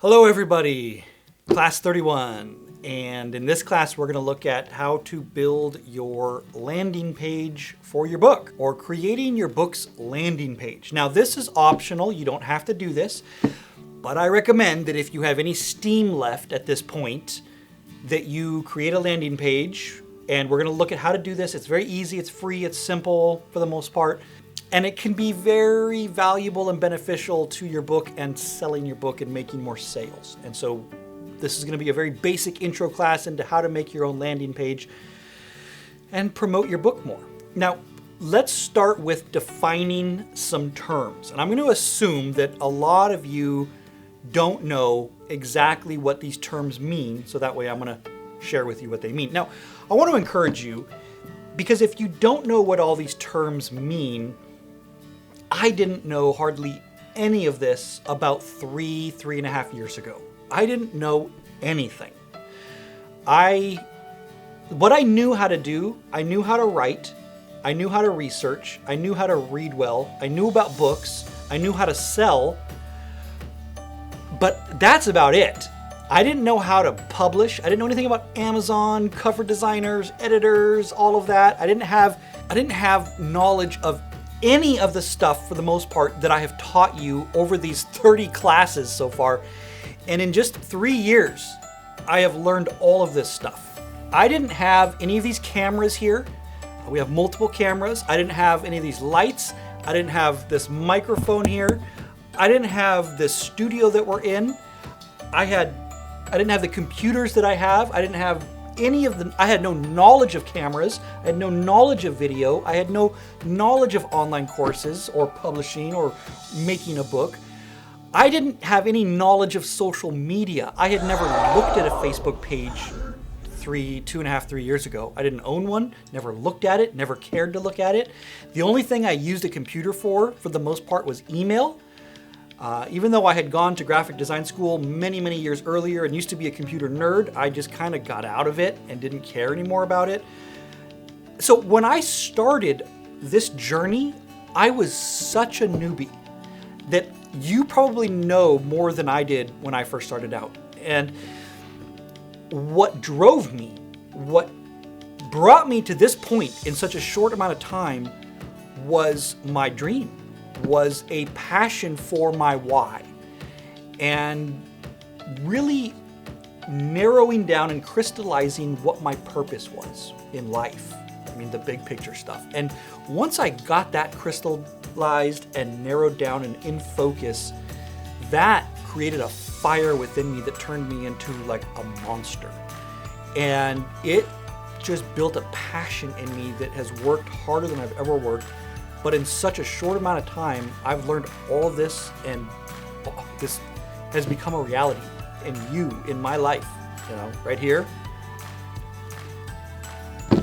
Hello everybody, class 31, and in this class we're going to look at how to build your landing page for your book, or creating your book's landing page. Now this is optional, you don't have to do this, but I recommend that if you have any steam left at this point, that you create a landing page, and we're going to look at how to do this. It's very easy, it's free, it's simple for the most part. And it can be very valuable and beneficial to your book and selling your book and making more sales. And so this is going to be a very basic intro class into how to make your own landing page and promote your book more. Now, let's start with defining some terms. And I'm going to assume that a lot of you don't know exactly what these terms mean, so that way I'm going to share with you what they mean. Now, I want to encourage you, because if you don't know what all these terms mean, I didn't know hardly any of this about 3.5 years ago. I didn't know anything. What I knew how to do, I knew how to write, I knew how to research, I knew how to read well, I knew about books, I knew how to sell, but that's about it. I didn't know how to publish. I didn't know anything about Amazon, cover designers, editors, all of that. I didn't have knowledge of any of the stuff, for the most part, that I have taught you over these 30 classes so far. And in just 3 years, I have learned all of this stuff. I didn't have any of these cameras here. We have multiple cameras. I didn't have any of these lights. I didn't have this microphone here. I didn't have this studio that we're in. I didn't have the computers that I have. I didn't have any of them. I had no knowledge of cameras. I had no knowledge of video. I had no knowledge of online courses or publishing or making a book. I didn't have any knowledge of social media. I had never looked at a Facebook page 3 years ago. I didn't own one, never looked at it, never cared to look at it. The only thing I used a computer for the most part, was email. Even though I had gone to graphic design school many years earlier and used to be a computer nerd, I just kind of got out of it and didn't care anymore about it. So when I started this journey, I was such a newbie that you probably know more than I did when I first started out. And what drove me, what brought me to this point in such a short amount of time, was my dream. Was a passion for my why, and really narrowing down and crystallizing what my purpose was in life. I mean, the big picture stuff. And once I got that crystallized and narrowed down and in focus, that created a fire within me that turned me into like a monster. And it just built a passion in me that has worked harder than I've ever worked. But in such a short amount of time, I've learned all of this, and this has become a reality in my life, right here.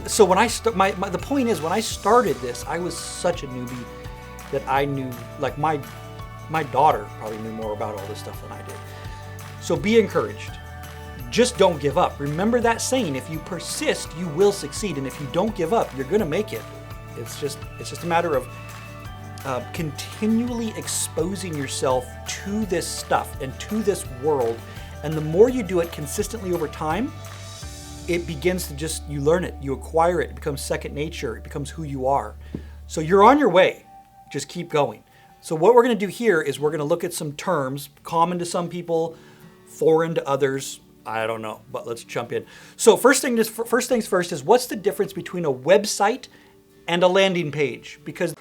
So when the point is, when I started this, I was such a newbie that I knew, like my daughter probably knew more about all this stuff than I did. So be encouraged. Just don't give up. Remember that saying, if you persist, you will succeed. And if you don't give up, you're gonna make it. It's just a matter of continually exposing yourself to this stuff and to this world. And the more you do it consistently over time, it begins to you learn it, you acquire it, it becomes second nature, it becomes who you are. So you're on your way, just keep going. So what we're gonna do here is we're gonna look at some terms, common to some people, foreign to others. I don't know, but let's jump in. So first things first is, what's the difference between a website and a landing page? Because